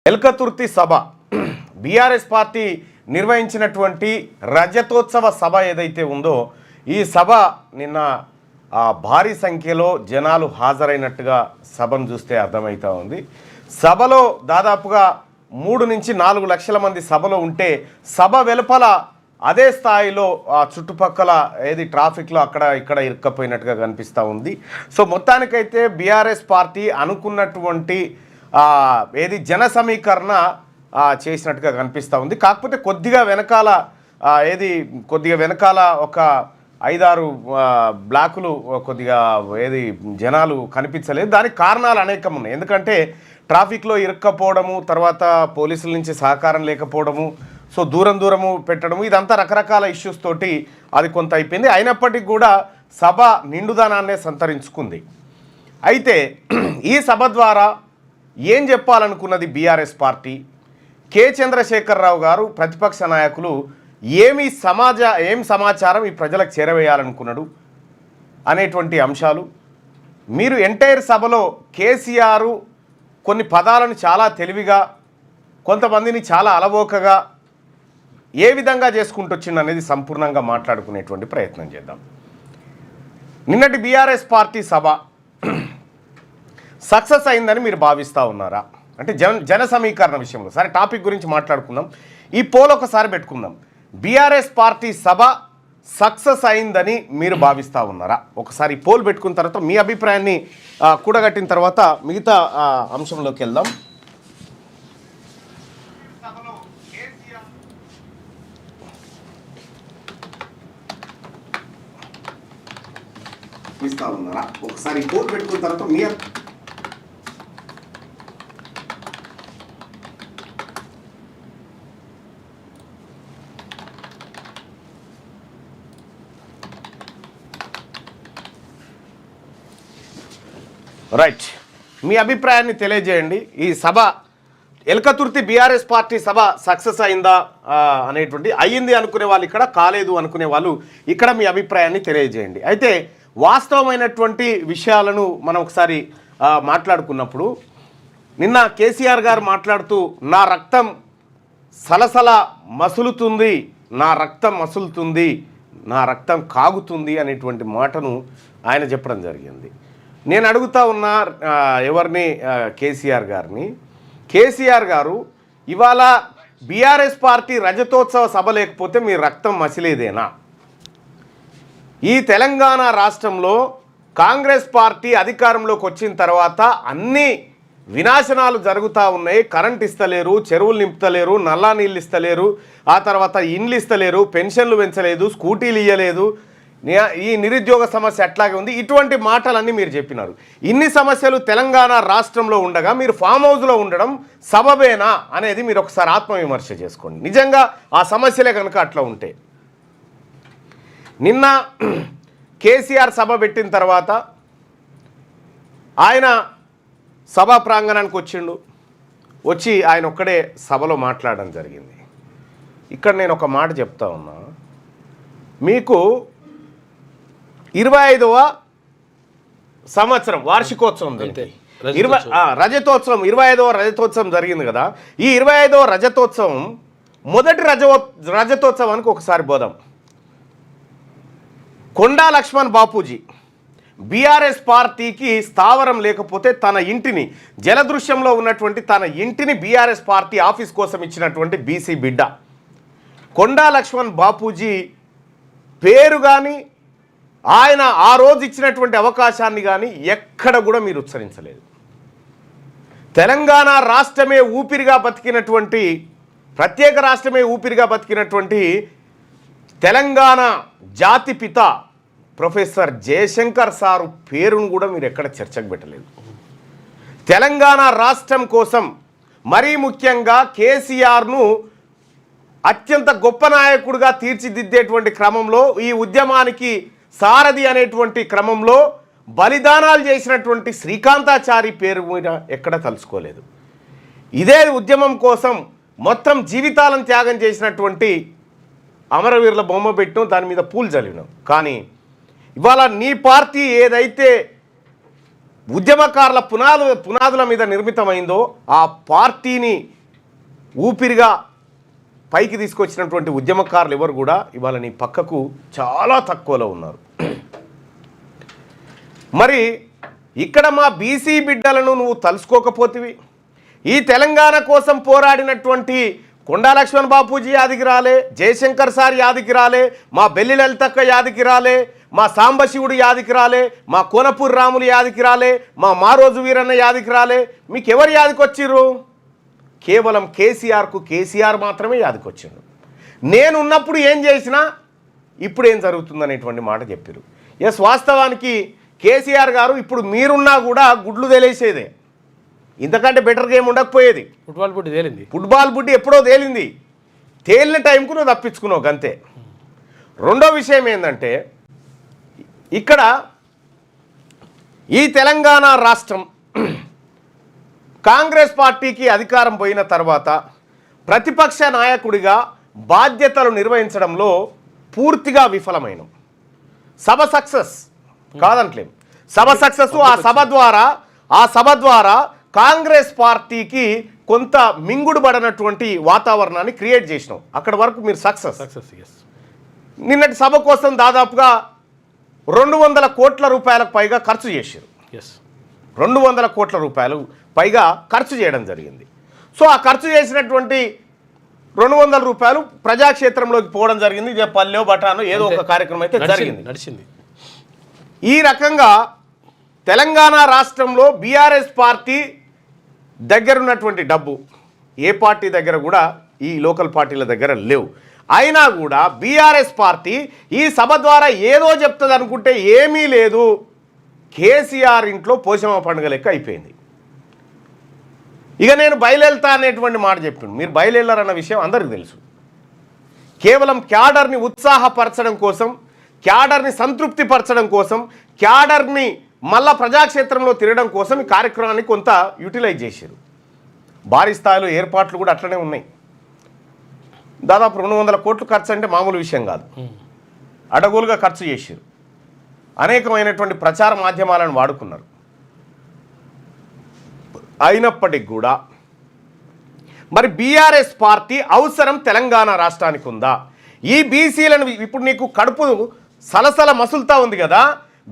ఎల్కతుర్తి సభ BRS party నిర్వహించినటువంటి రజతోత్సవ సభ ఏదైతే ఉందో ఈ సభ నిన్న భారీ సంఖ్యలో జనాలు హాజరైనట్టుగా సభను చూస్తే అర్థమవుతా ఉంది. సభలో దాదాపుగా 3 నుంచి 4 లక్షల మంది సభలో ఉంటే సభ వెలుపల అదే స్థాయిలో చుట్టుపక్కల ఏది ట్రాఫిక్లో అక్కడ ఇక్కడ ఇరుక్కపోయినట్టుగా కనిపిస్తూ ఉంది. సో మొత్తానికైతే బీఆర్ఎస్ పార్టీ అనుకున్నటువంటి ఏది జన సమీకరణ చేసినట్టుగా కనిపిస్తూ ఉంది. కాకపోతే కొద్దిగా వెనకాల ఒక 5-6 బ్లాకులు కొద్దిగా ఏది జనాలు కనిపించలేదు. దానికి కారణాలు అనేకం ఉన్నాయి. ఎందుకంటే ట్రాఫిక్లో ఇరుక్కపోవడము, తర్వాత పోలీసుల నుంచి సహకారం లేకపోవడము, సో దూరము పెట్టడము, ఇదంతా రకరకాల ఇష్యూస్ తోటి అది కొంత అయిపోయింది. అయినప్పటికీ కూడా సభ నిండుదనాన్నే సంతరించుకుంది. అయితే ఈ సభ ద్వారా ఏం చెప్పాలనుకున్నది బీఆర్ఎస్ పార్టీ, కె చంద్రశేఖరరావు గారు ప్రతిపక్ష నాయకులు ఏం సమాచారం ఈ ప్రజలకు చేరవేయాలనుకున్నాడు అనేటువంటి అంశాలు మీరు ఎంటైర్ సభలో కేసీఆర్ కొన్ని పదాలను చాలా తెలివిగా, కొంతమందిని చాలా అలవోకగా ఏ విధంగా చేసుకుంటూ వచ్చింది అనేది సంపూర్ణంగా మాట్లాడుకునేటువంటి ప్రయత్నం చేద్దాం. నిన్నటి బీఆర్ఎస్ పార్టీ సభ సక్సెస్ అయిందని మీరు భావిస్తూ ఉన్నారా? అంటే జన సమీకరణ విషయంలో సరే టాపిక్ గురించి మాట్లాడుకుందాం. ఈ పోల్ ఒకసారి పెట్టుకుందాం. బీఆర్ఎస్ పార్టీ సభ సక్సెస్ అయిందని మీరు భావిస్తూ ఉన్నారా? ఒకసారి పోల్ పెట్టుకున్న తర్వాత మీ అభిప్రాయాన్ని కూడగట్టిన తర్వాత మిగతా అంశంలోకి వెళ్దాం. ఒకసారి పోల్ పెట్టుకున్న తర్వాత మీ రైట్ మీ అభిప్రాయాన్ని తెలియజేయండి. ఈ సభ ఎల్కతుర్తి బీఆర్ఎస్ పార్టీ సభ సక్సెస్ అయిందా అనేటువంటి అయ్యింది అనుకునే వాళ్ళు ఇక్కడ, కాలేదు అనుకునే వాళ్ళు ఇక్కడ మీ అభిప్రాయాన్ని తెలియజేయండి. అయితే వాస్తవమైనటువంటి విషయాలను మనం ఒకసారి మాట్లాడుకున్నప్పుడు నిన్న కేసీఆర్ గారు మాట్లాడుతూ నా రక్తం సలసల మసులుతుంది, నా రక్తం మసులుతుంది, నా రక్తం కాగుతుంది అనేటువంటి మాటను ఆయన చెప్పడం జరిగింది. నేను అడుగుతా ఉన్నా ఎవరిని, కేసీఆర్ గారిని, కేసీఆర్ గారు ఇవాళ బీఆర్ఎస్ పార్టీ రజతోత్సవ సభ లేకపోతే మీ రక్తం మసిలేదేనా? ఈ తెలంగాణ రాష్ట్రంలో కాంగ్రెస్ పార్టీ అధికారంలోకి వచ్చిన తర్వాత అన్ని వినాశనాలు జరుగుతూ ఉన్నాయి. కరెంట్ ఇస్తలేరు, చెరువులు నింపుతలేరు, నల్లా నీళ్ళు ఇస్తలేరు, ఆ తర్వాత ఇండ్లు ఇస్తలేరు, పెన్షన్లు పెంచలేదు, స్కూటీలు ఇవ్వలేదు, ఈ నిరుద్యోగ సమస్య అట్లాగే ఉంది. ఇటువంటి మాటలన్నీ మీరు చెప్పినారు. ఇన్ని సమస్యలు తెలంగాణ రాష్ట్రంలో ఉండగా మీరు ఫామ్ హౌస్లో ఉండడం సబబేనా అనేది మీరు ఒకసారి ఆత్మవిమర్శ చేసుకోండి. నిజంగా ఆ సమస్యలే కనుక అట్లా ఉంటే. నిన్న కేసీఆర్ సభ పెట్టిన తర్వాత ఆయన సభా ప్రాంగణానికి వచ్చిండు. వచ్చి ఆయన ఒక్కడే సభలో మాట్లాడడం జరిగింది. ఇక్కడ నేను ఒక మాట చెప్తా ఉన్నా, మీకు 25వ సంవత్సరం వార్షికోత్సవం రజతోత్సవం 25వ రజతోత్సవం జరిగింది కదా. ఈ 25వ రజతోత్సవం మొదటి రజతోత్సవానికి ఒకసారి పోదాం. కొండా లక్ష్మణ్ బాపూజీ బీఆర్ఎస్ పార్టీకి స్థావరం లేకపోతే తన ఇంటిని, జలదృశ్యంలో ఉన్నటువంటి తన ఇంటిని బీఆర్ఎస్ పార్టీ ఆఫీస్ కోసం ఇచ్చినటువంటి బీసీ బిడ్డ కొండా లక్ష్మణ్ బాపూజీ పేరు కానీ ఆయన ఆ రోజు ఇచ్చినటువంటి అవకాశాన్ని కానీ ఎక్కడ కూడా మీరు ఉచ్చరించలేదు. తెలంగాణ రాష్ట్రమే ఊపిరిగా బతికినటువంటి, ప్రత్యేక రాష్ట్రమే ఊపిరిగా బతికినటువంటి తెలంగాణ జాతిపిత ప్రొఫెసర్ జయశంకర్ సారు పేరును కూడా మీరు ఎక్కడ చర్చకు పెట్టలేదు. తెలంగాణ రాష్ట్రం కోసం మరీ ముఖ్యంగా కేసీఆర్ను అత్యంత గొప్ప నాయకుడిగా తీర్చిదిద్దేటువంటి క్రమంలో, ఈ ఉద్యమానికి సారథి అనేటువంటి క్రమంలో బలిదానాలు చేసినటువంటి శ్రీకాంతాచారి పేరు మీద ఎక్కడ తలుచుకోలేదు. ఇదే ఉద్యమం కోసం మొత్తం జీవితాలను త్యాగం చేసినటువంటి అమరవీరుల బొమ్మ పెట్టినాం, దాని మీద పూలు చల్లినాం. కానీ ఇవాళ నీ పార్టీ ఏదైతే ఉద్యమకారుల పునాదుల మీద నిర్మితమైందో ఆ పార్టీని ఊపిరిగా పైకి తీసుకొచ్చినటువంటి ఉద్యమకారులు ఎవరు కూడా ఇవాళ నీ పక్కకు చాలా తక్కువలో ఉన్నారు. మరి ఇక్కడ మా బీసీ బిడ్డలను నువ్వు తలుసుకోకపోతివి. ఈ తెలంగాణ కోసం పోరాడినటువంటి కొండా లక్ష్మణ్ బాపూజీ యాదికి రాలే, జయశంకర్ సార్ యాదికి రాలే, మా బెల్లి లలితక్క యాదికి రాలే, మా సాంబశివుడు యాదికి రాలే, మా కోనపూర్ రాములు యాదికి రాలే, మా మారోజు వీరన్న యాదికి రాలే. మీకు ఎవరు యాదికి వచ్చిర్రు? కేవలం కేసీఆర్ మాత్రమే యాదికి వచ్చిండు. నేనున్నప్పుడు ఏం చేసినా ఇప్పుడు ఏం జరుగుతుందనేటువంటి మాట చెప్పారు. ఎస్, వాస్తవానికి కేసీఆర్ గారు ఇప్పుడు మీరున్నా కూడా గుడ్లు తెలిసేదే, ఇంతకంటే బెటర్ గేమ్ ఉండకపోయేది. ఫుట్బాల్ బుడ్డి ఎప్పుడో తేలింది. తేలిన టైంకు నువ్వు తప్పించుకున్నావు అంతే. రెండో విషయం ఏంటంటే, ఇక్కడ ఈ తెలంగాణ రాష్ట్రం కాంగ్రెస్ పార్టీకి అధికారం పోయిన తర్వాత ప్రతిపక్ష నాయకుడిగా బాధ్యతలు నిర్వహించడంలో పూర్తిగా విఫలమైన. సభ సక్సెస్ కాదంటలేం, సభ సక్సెస్. ఆ సభ ద్వారా కాంగ్రెస్ పార్టీకి కొంత మింగుడు పడినటువంటి వాతావరణాన్ని క్రియేట్ చేసినాం. అక్కడ వరకు మీరు సక్సెస్. నిన్నటి సభ కోసం దాదాపుగా 200 కోట్ల రూపాయలకు పైగా ఖర్చు చేశారు. 200 కోట్ల రూపాయలు పైగా ఖర్చు చేయడం జరిగింది. సో ఆ ఖర్చు చేసినటువంటి 200 రూపాయలు ప్రజాక్షేత్రంలోకి పోవడం జరిగింది. పల్లెో బఠానో ఏదో ఒక కార్యక్రమం అయితే నడిచింది. ఈ రకంగా తెలంగాణ రాష్ట్రంలో బీఆర్ఎస్ పార్టీ దగ్గర ఉన్నటువంటి డబ్బు ఏ పార్టీ దగ్గర కూడా ఈ లోకల్ పార్టీల దగ్గర లేవు. అయినా కూడా బీఆర్ఎస్ పార్టీ ఈ సభ ద్వారా ఏదో చెప్తుంది అనుకుంటే ఏమీ లేదు. కేసీఆర్ ఇంట్లో పోషమ్మ పండుగ లెక్క అయిపోయింది. ఇక నేను బయలుదేరుతా అనేటువంటి మాట చెప్పిండు. మీరు బయలుదేరారన్న విషయం అందరికీ తెలుసు. కేవలం క్యాడర్ని ఉత్సాహపరచడం కోసం, క్యాడర్ని సంతృప్తిపరచడం కోసం, క్యాడర్ని మళ్ళా ప్రజాక్షేత్రంలో తిరగడం కోసం ఈ కార్యక్రమాన్ని కొంత యూటిలైజ్ చేశారు. భారీ స్థాయిలో ఏర్పాట్లు కూడా అట్లనే ఉన్నాయి. దాదాపు 200 కోట్లు ఖర్చు అంటే మామూలు విషయం కాదు. అడగోలుగా ఖర్చు చేశారు. అనేకమైనటువంటి ప్రచార మాధ్యమాలను వాడుకున్నారు. అయినప్పటికి కూడా మరి బీఆర్ఎస్ పార్టీ అవసరం తెలంగాణ రాష్ట్రానికి ఉందా? ఈ బీసీలను ఇప్పుడు నీకు కడుపు సలసల మసులుతా ఉంది కదా,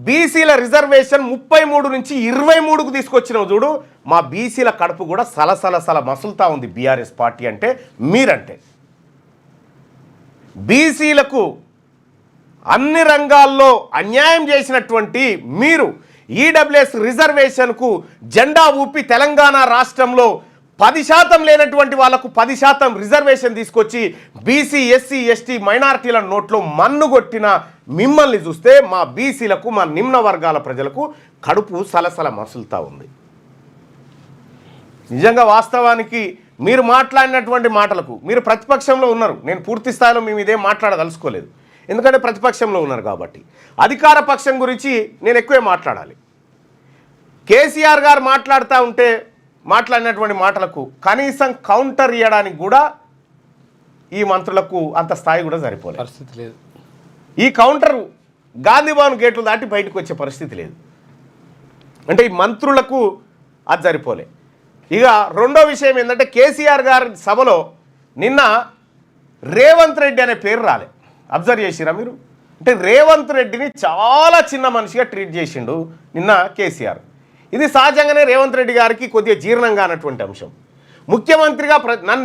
బీసీల రిజర్వేషన్ 33 నుంచి 23కు తీసుకొచ్చినావు చూడు. మా బీసీల కడుపు కూడా సలసలసల మసులుతా ఉంది బీఆర్ఎస్ పార్టీ అంటే మీరంటే. బీసీలకు అన్ని రంగాల్లో అన్యాయం చేసినటువంటి మీరు ఈడబ్ల్యూఎస్ రిజర్వేషన్కు జెండా ఊపి తెలంగాణ రాష్ట్రంలో 10% లేనటువంటి వాళ్లకు 10% రిజర్వేషన్ తీసుకొచ్చి బీసీ, ఎస్సీ, ఎస్టీ మైనారిటీల నోట్లో మన్నుగొట్టిన మిమ్మల్ని చూస్తే మా బీసీలకు, మా నిమ్న వర్గాల ప్రజలకు కడుపు సలసల మసులుతా ఉంది. నిజంగా వాస్తవానికి మీరు మాట్లాడినటువంటి మాటలకు మీరు ప్రతిపక్షంలో ఉన్నారు. నేను పూర్తి స్థాయిలో మేము ఇదేం మాట్లాడదలుచుకోలేదు, ఎందుకంటే ప్రతిపక్షంలో ఉన్నారు కాబట్టి. అధికార పక్షం గురించి నేను ఎక్కువే మాట్లాడాలి. కేసీఆర్ గారు మాట్లాడుతూ ఉంటే మాట్లాడినటువంటి మాటలకు కనీసం కౌంటర్ ఇవ్వడానికి కూడా ఈ మంత్రులకు అంత స్థాయి కూడా సరిపోలేదు. పరిస్థితి లేదు. ఈ కౌంటర్ గాంధీభవన్ గేట్లు దాటి బయటకు వచ్చే పరిస్థితి లేదు. అంటే ఈ మంత్రులకు అది సరిపోలే. ఇక రెండో విషయం ఏంటంటే, కేసీఆర్ గారి సభలో నిన్న రేవంత్ రెడ్డి అనే పేరు రాలే. అబ్జర్వ్ చేసిరా మీరు? అంటే రేవంత్ రెడ్డిని చాలా చిన్న మనిషిగా ట్రీట్ చేసిండు నిన్న కేసీఆర్. ఇది సహజంగానే రేవంత్ రెడ్డి గారికి కొద్దిగా జీర్ణంగా అన్నటువంటి అంశం. ముఖ్యమంత్రిగా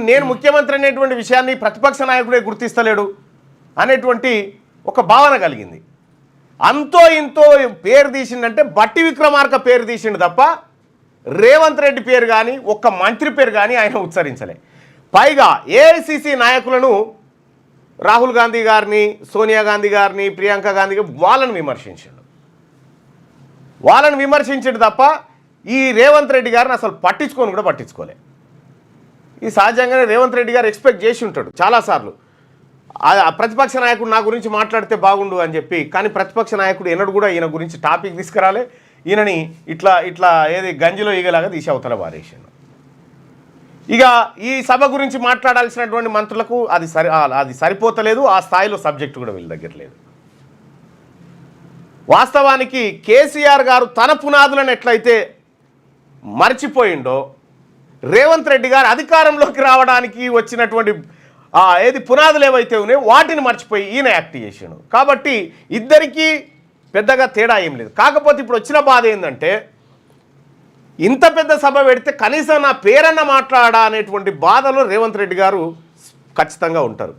నేను ముఖ్యమంత్రి అనేటువంటి విషయాన్ని ప్రతిపక్ష నాయకుడే గుర్తిస్తలేడు అనేటువంటి ఒక భావన కలిగింది. అంతో ఇంతో పేరు తీసిండంటే బట్టి విక్రమార్క పేరు తీసిండు తప్ప రేవంత్ రెడ్డి పేరు కానీ ఒక్క మంత్రి పేరు కానీ ఆయన ఉచ్చరించలే. పైగా ఏఐసిసి నాయకులను రాహుల్ గాంధీ గారిని, సోనియా గాంధీ గారిని, ప్రియాంక గాంధీ గారిని వాళ్ళని విమర్శించడు తప్ప ఈ రేవంత్ రెడ్డి గారిని అసలు కూడా పట్టించుకోలే. ఈ సహజంగానే రేవంత్ రెడ్డి గారు ఎక్స్పెక్ట్ చేసి ఉంటాడు చాలాసార్లు, ప్రతిపక్ష నాయకుడు నా గురించి మాట్లాడితే బాగుండు అని చెప్పి. కానీ ప్రతిపక్ష నాయకుడు ఎన్నడూ కూడా ఈయన గురించి టాపిక్ తీసుకురాలే. ఈయనని ఇట్లా ఏది గంజిలో ఈగలాగా తీసి అవతల పారేసాను. ఇక ఈ సభ గురించి మాట్లాడాల్సినటువంటి మంత్రులకు అది సరిపోతలేదు. ఆ స్థాయిలో సబ్జెక్టు కూడా వీళ్ళ దగ్గర లేదు. వాస్తవానికి కేసీఆర్ గారు తన పునాదులను ఎట్లయితే మర్చిపోయిండో, రేవంత్ రెడ్డి గారు అధికారంలోకి రావడానికి వచ్చినటువంటి ఏది పునాదులు ఏవైతే ఉన్నాయో వాటిని మర్చిపోయి ఈయన యాక్ట్ చేసాడు. కాబట్టి ఇద్దరికీ పెద్దగా తేడా ఏం లేదు. కాకపోతే ఇప్పుడు వచ్చిన బాధ ఏంటంటే ఇంత పెద్ద సభ పెడితే కనీసం నా పేరన్న మాట్లాడా అనేటువంటి బాధలో రేవంత్ రెడ్డి గారు ఖచ్చితంగా ఉంటారు.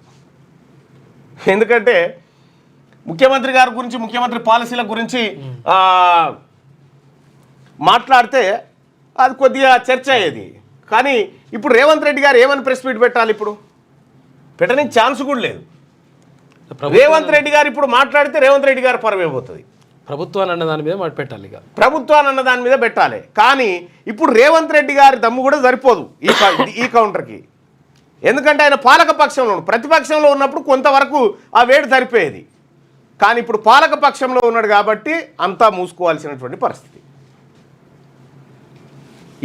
ఎందుకంటే ముఖ్యమంత్రి గారి గురించి, ముఖ్యమంత్రి పాలసీల గురించి మాట్లాడితే అది కొద్దిగా చర్చ అయ్యేది. కానీ ఇప్పుడు రేవంత్ రెడ్డి గారు ఏమని ప్రెస్ మీట్ పెట్టాలి? ఇప్పుడు పెట్టడానికి ఛాన్స్ కూడా లేదు. రేవంత్ రెడ్డి గారు ఇప్పుడు మాట్లాడితే రేవంత్ రెడ్డి గారు పరమైపోతుంది. ప్రభుత్వాన్ని అన్న దాని మీద మాట పెట్టాలి, ప్రభుత్వాన్ని అన్న దాని మీద పెట్టాలి. కానీ ఇప్పుడు రేవంత్ రెడ్డి గారి దమ్ము కూడా సరిపోదు ఈ కౌంటర్కి. ఎందుకంటే ఆయన పాలక పక్షంలో, ప్రతిపక్షంలో ఉన్నప్పుడు కొంతవరకు ఆ వేడి సరిపోయేది. కానీ ఇప్పుడు పాలక పక్షంలో ఉన్నాడు కాబట్టి అంతా మూసుకోవాల్సినటువంటి పరిస్థితి.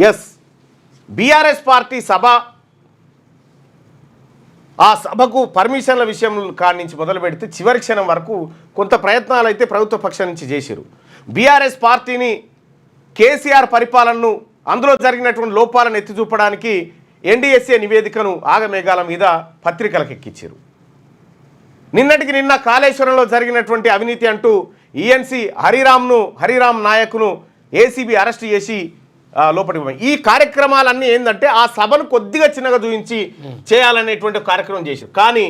ఎస్, బీఆర్ఎస్ పార్టీ సభ, ఆ సభకు పర్మిషన్ల విషయం కాడి నుంచి మొదలు పెడితే చివరి క్షణం వరకు కొంత ప్రయత్నాలు అయితే ప్రభుత్వ పక్షం నుంచి చేశారు. బీఆర్ఎస్ పార్టీని, కేసీఆర్ పరిపాలనను, అందులో జరిగినటువంటి లోపాలను ఎత్తి చూపడానికి ఎన్డీఎస్ఏ నివేదికను ఆగమేఘాల మీద పత్రికలకు ఎక్కించారు. నిన్నటికి నిన్న కాళేశ్వరంలో జరిగినటువంటి అవినీతి అంటూ ఈఎన్సీ హరిరామ్ నాయక్ను ఏసీబీ అరెస్ట్ చేసి లోపలికి పోయి ఈ కార్యక్రమాలన్నీ ఏంటంటే ఆ సభను కొద్దిగా చిన్నగా చూపించి చేయాలనేటువంటి కార్యక్రమం చేశారు. కానీ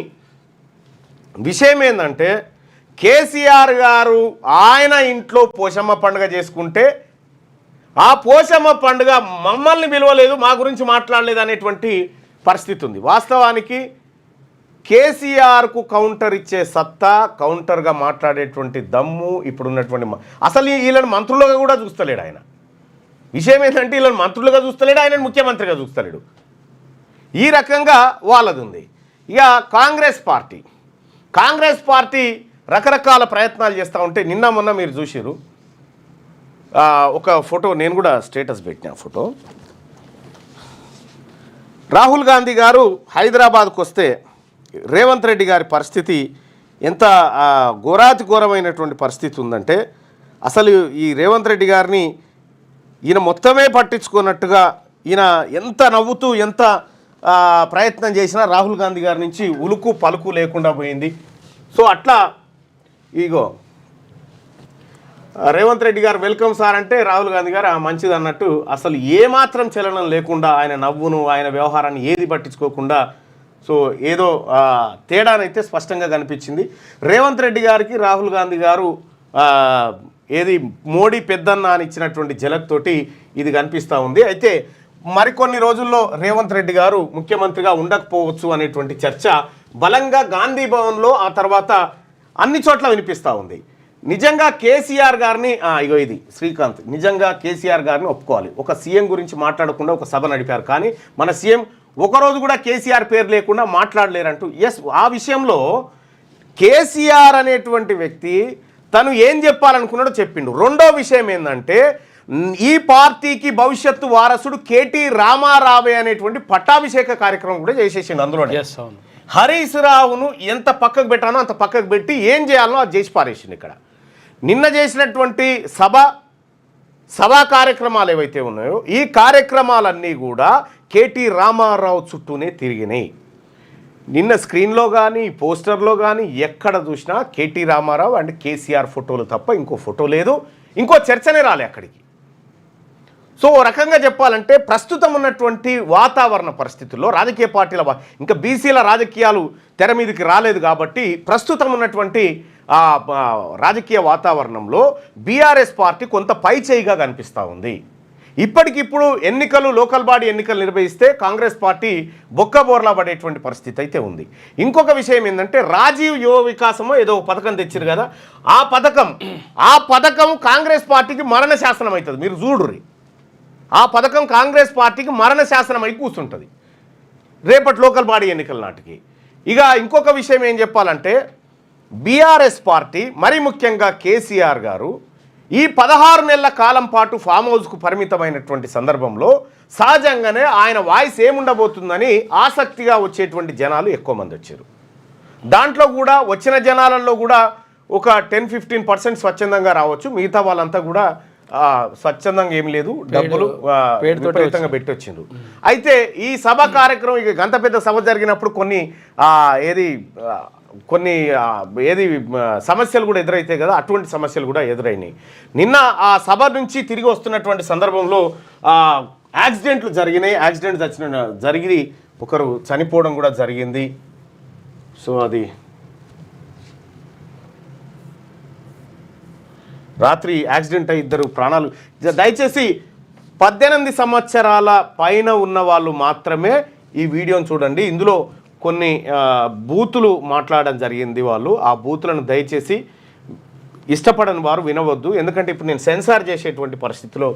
విషయం ఏంటంటే కేసీఆర్ గారు ఆయన ఇంట్లో పోషమ్మ పండుగ చేసుకుంటే ఆ పోషమ్మ పండుగ మమ్మల్ని పిలవలేదు, మా గురించి మాట్లాడలేదు అనేటువంటి పరిస్థితి ఉంది. వాస్తవానికి కేసీఆర్కు కౌంటర్ ఇచ్చే సత్తా, కౌంటర్గా మాట్లాడేటువంటి దమ్ము ఇప్పుడున్నటువంటి అసలు వీళ్ళని మంత్రులుగా కూడా చూస్తలేడు ఆయన. విషయం ఏంటంటే వీళ్ళని మంత్రులుగా చూస్తలేడు, ఆయన ముఖ్యమంత్రిగా చూస్తలేడు. ఈ రకంగా వాళ్ళది ఉంది. ఇక కాంగ్రెస్ పార్టీ రకరకాల ప్రయత్నాలు చేస్తూ ఉంటే నిన్న మొన్న మీరు చూసిరు ఒక ఫోటో, నేను కూడా స్టేటస్ పెట్టిన ఫోటో. రాహుల్ గాంధీ గారు హైదరాబాద్కు వస్తే రేవంత్ రెడ్డి గారి పరిస్థితి ఎంత ఘోరాతి ఘోరమైనటువంటి పరిస్థితి ఉందంటే అసలు ఈ రేవంత్ రెడ్డి గారిని ఈయన మొత్తమే పట్టించుకున్నట్టుగా ఈయన ఎంత నవ్వుతూ ఎంత ప్రయత్నం చేసినా రాహుల్ గాంధీ గారి నుంచి ఉలుకు పలుకు లేకుండా పోయింది. సో అట్లా ఇగో రేవంత్ రెడ్డి గారు వెల్కమ్ సార్ అంటే రాహుల్ గాంధీ గారు మంచిది అన్నట్టు అసలు ఏమాత్రం చలనం లేకుండా ఆయన నవ్వును, ఆయన వ్యవహారాన్ని ఏది పట్టించుకోకుండా, సో ఏదో తేడానైతే స్పష్టంగా కనిపించింది. రేవంత్ రెడ్డి గారికి రాహుల్ గాంధీ గారు ఏది మోడీ పెద్దన్న అని ఇచ్చినటువంటి జలక్ తోటి ఇది కనిపిస్తూ ఉంది. అయితే మరికొన్ని రోజుల్లో రేవంత్ రెడ్డి గారు ముఖ్యమంత్రిగా ఉండకపోవచ్చు అనేటువంటి చర్చ బలంగా గాంధీ భవన్లో, ఆ తర్వాత అన్ని చోట్ల వినిపిస్తూ ఉంది. నిజంగా కేసీఆర్ గారిని ఇగో ఇది శ్రీకాంత్, నిజంగా కేసీఆర్ గారిని ఒప్పుకోవాలి. ఒక సీఎం గురించి మాట్లాడకుండా ఒక సభ నడిపారు, కానీ మన సీఎం ఒకరోజు కూడా కేసీఆర్ పేరు లేకుండా మాట్లాడలేరంటూ. ఎస్, ఆ విషయంలో కేసీఆర్ అనేటువంటి వ్యక్తి తను ఏం చెప్పాలనుకున్నాడో చెప్పిండు. రెండో విషయం ఏంటంటే ఈ పార్టీకి భవిష్యత్తు వారసుడు కేటీ రామారావే అనేటువంటి పట్టాభిషేక కార్యక్రమం కూడా చేసేసిండు. అందులో హరీష్ రావును ఎంత పక్కకు పెట్టానో అంత పక్కకు పెట్టి ఏం చేయాలనో అది చేసి పారేసిండు. ఇక్కడ నిన్న చేసినటువంటి సభా కార్యక్రమాలు ఏవైతే ఉన్నాయో ఈ కార్యక్రమాలన్నీ కూడా కేటీ రామారావు చుట్టూనే తిరిగినాయి. నిన్న స్క్రీన్లో కానీ పోస్టర్లో కానీ ఎక్కడ చూసినా కేటీ రామారావు అండ్ కేసీఆర్ ఫోటోలు తప్ప ఇంకో ఫోటో లేదు, ఇంకో చర్చనే రాలే అక్కడికి. సో ఓ రకంగా చెప్పాలంటే ప్రస్తుతం ఉన్నటువంటి వాతావరణ పరిస్థితుల్లో రాజకీయ పార్టీల ఇంకా బీసీల రాజకీయాలు తెర మీదకి రాలేదు కాబట్టి ప్రస్తుతం ఉన్నటువంటి రాజకీయ వాతావరణంలో బీఆర్ఎస్ పార్టీ కొంత పైచేయిగా కనిపిస్తూ ఉంది. ఇప్పటికిప్పుడు ఎన్నికలు, లోకల్ బాడీ ఎన్నికలు నిర్వహిస్తే కాంగ్రెస్ పార్టీ బొక్కబోర్లా పడేటువంటి పరిస్థితి అయితే ఉంది. ఇంకొక విషయం ఏంటంటే రాజీవ్ యువ వికాసమో ఏదో పథకం తెచ్చారు కదా, ఆ పథకం కాంగ్రెస్ పార్టీకి మరణ శాసనం అవుతుంది. మీరు చూడుర్రి, ఆ పథకం కాంగ్రెస్ పార్టీకి మరణ శాసనం అయి కూర్చుంటుంది రేపటి లోకల్ బాడీ ఎన్నికల నాటికి. ఇక ఇంకొక విషయం ఏం చెప్పాలంటే బీఆర్ఎస్ పార్టీ, మరీ ముఖ్యంగా కేసీఆర్ గారు ఈ 16 నెలల కాలం పాటు ఫామ్ హౌస్కు పరిమితమైనటువంటి సందర్భంలో సహజంగానే ఆయన వాయిస్ ఏముండబోతుందని ఆసక్తిగా వచ్చేటువంటి జనాలు ఎక్కువ మంది వచ్చారు. దాంట్లో కూడా వచ్చిన జనాలలో కూడా ఒక 10-15% స్వచ్ఛందంగా రావచ్చు, మిగతా వాళ్ళంతా కూడా స్వచ్ఛందంగా ఏం లేదు, డబ్బులు పేరుతోటే విపరీతంగా పెట్టొచ్చిండ్రు. అయితే ఈ సభ కార్యక్రమం ఇక గంత పెద్ద సభ జరిగినప్పుడు కొన్ని సమస్యలు కూడా ఎదురైతాయి కదా, అటువంటి సమస్యలు కూడా ఎదురైనాయి. నిన్న ఆ సభ నుంచి తిరిగి వస్తున్నటువంటి సందర్భంలో యాక్సిడెంట్లు జరిగినాయి. యాక్సిడెంట్ జరిగి ఒకరు చనిపోవడం కూడా జరిగింది. సో అది రాత్రి యాక్సిడెంట్ అయ్యి 2 ప్రాణాలు. దయచేసి 18 సంవత్సరాల పైన ఉన్న వాళ్ళు మాత్రమే ఈ వీడియోని చూడండి. ఇందులో కొన్ని బూతులు మాట్లాడడం జరిగింది. వాళ్ళు ఆ బూతులను దయచేసి ఇష్టపడని వారు వినవద్దు, ఎందుకంటే ఇప్పుడు నేను సెన్సార్ చేసేటువంటి పరిస్థితిలో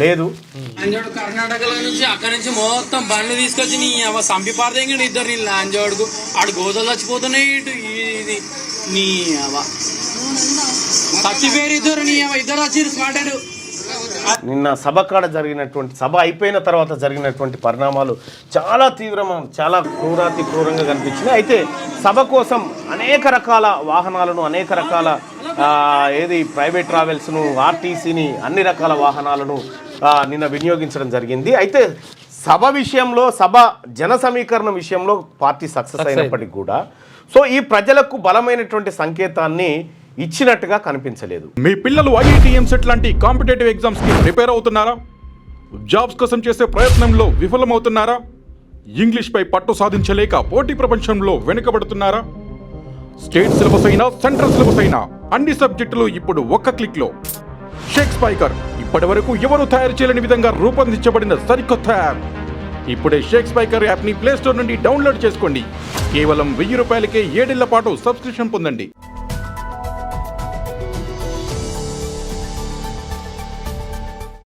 లేదు. కర్ణాటకలో నుంచి అక్కడి నుంచి మొత్తం బండ్లు తీసుకొచ్చి నీ సంపి పారదేంగడు ఇద్దరు నీ లాంజోడుకు ఆడు గోదలు చచ్చిపోతున్నాయి. ఇది నీ చచ్చిపోయారు ఇద్దరు, నీ ఇద్దరు వచ్చి స్మార్ట్. నిన్న సభ కాడ జరిగినటువంటి సభ అయిపోయిన తర్వాత జరిగినటువంటి పరిణామాలు చాలా చాలా క్రూరంగా కనిపించినాయి. అయితే సభ కోసం అనేక రకాల వాహనాలను, అనేక రకాల ప్రైవేట్ ట్రావెల్స్ను, ఆర్టీసీని, అన్ని రకాల వాహనాలను నిన్న వినియోగించడం జరిగింది. అయితే సభ విషయంలో, సభ జన సమీకరణ విషయంలో పార్టీ సక్సెస్ అయినప్పటికీ కూడా సో ఈ ప్రజలకు బలమైనటువంటి సంకేతాన్ని ఇచ్చినట్టుగా కనిపించలేదు. మీ పిల్లలు ఐఐటి ఎంసెట్ లాంటి కాంపిటేటివ్ ఎగ్జామ్స్ కి ప్రిపేర్ అవుతున్నారా? జాబ్స్ కోసం చేసే ప్రయత్నంలో విఫలమవుతున్నారా? ఇంగ్లీష్ పై పట్టు సాధించలేక పోటీ ప్రపంచంలో వెనుకబడుతున్నారా? స్టేట్ సిలబస్ అయినా, సెంట్రల్ సిలబస్ అయినా అన్ని సబ్జెక్టులు ఇప్పుడు ఒక్క క్లిక్ లో. షేక్ స్పైకర్ ఇప్పటి వరకు ఎవరు తయారు చేయలేని విధంగా రూపొందించబడిన సరికొత్త యాప్. ఇప్పుడే షేక్ స్పైకర్ యాప్ ని ప్లే స్టోర్ నుండి డౌన్లోడ్ చేసుకోండి. కేవలం 1000 రూపాయలకే 7 ఏళ్ల పాటు సబ్స్క్రిప్షన్ పొందండి.